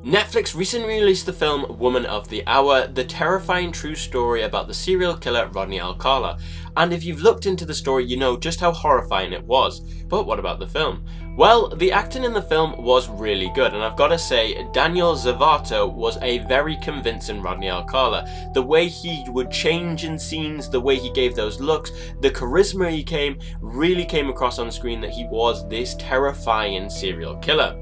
Netflix recently released the film Woman of the Hour, the terrifying true story about the serial killer Rodney Alcala. And if you've looked into the story, you know just how horrifying it was. But what about the film? Well, the acting in the film was really good, and I've got to say, Daniel Zavato was a very convincing Rodney Alcala. The way he would change in scenes, the way he gave those looks, the charisma he really came across on screen that he was this terrifying serial killer.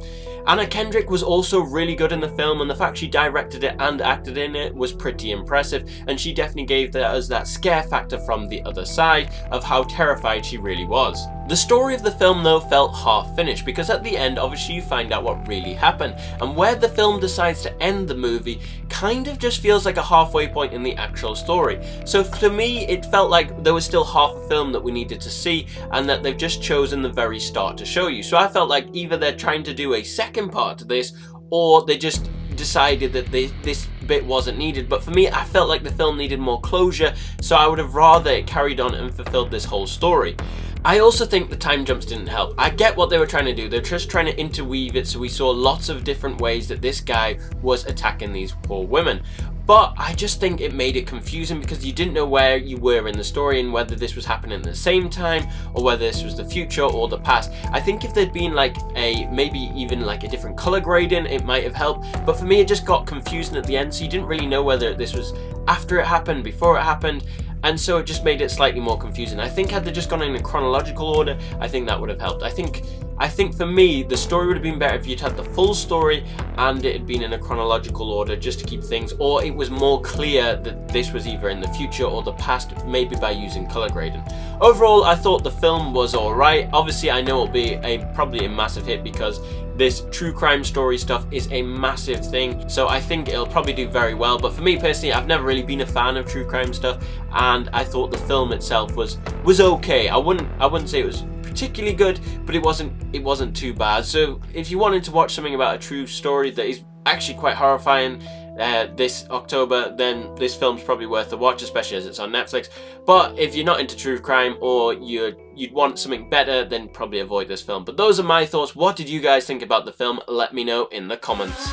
Anna Kendrick was also really good in the film, and the fact she directed it and acted in it was pretty impressive, and she definitely gave us that scare factor from the other side of how terrified she really was. The story of the film though felt half finished, because at the end obviously you find out what really happened, and where the film decides to end the movie kind of just feels like a halfway point in the actual story. So to me it felt like there was still half a film that we needed to see, and that they've just chosen the very start to show you. So I felt like either they're trying to do a second part to this, or they just decided that this bit wasn't needed. But for me, I felt like the film needed more closure, so I would have rather it carried on and fulfilled this whole story. I also think the time jumps didn't help. I get what they were trying to do. They're just trying to interweave it, so we saw lots of different ways that this guy was attacking these poor women. But I just think it made it confusing, because you didn't know where you were in the story and whether this was happening at the same time or whether this was the future or the past. I think if there'd been like maybe even like a different color grading, it might have helped. But for me, it just got confusing at the end, so you didn't really know whether this was after it happened, before it happened. And so it just made it slightly more confusing. I think had they just gone in a chronological order, I think that would have helped. I think for me, the story would have been better if you'd had the full story and it had been in a chronological order, just to keep things, or it was more clear that this was either in the future or the past, maybe by using color grading. Overall, I thought the film was alright. Obviously, I know it'll be probably a massive hit, because this true crime story stuff is a massive thing, so I think it'll probably do very well. But for me personally, I've never really been a fan of true crime stuff, and I thought the film itself was okay. I wouldn't say it was particularly good, but it wasn't too bad. So if you wanted to watch something about a true story that is actually quite horrifying this October, then this film's probably worth a watch, especially as it's on Netflix. But if you're not into true crime, or you'd want something better, then probably avoid this film. But those are my thoughts. What did you guys think about the film? Let me know in the comments.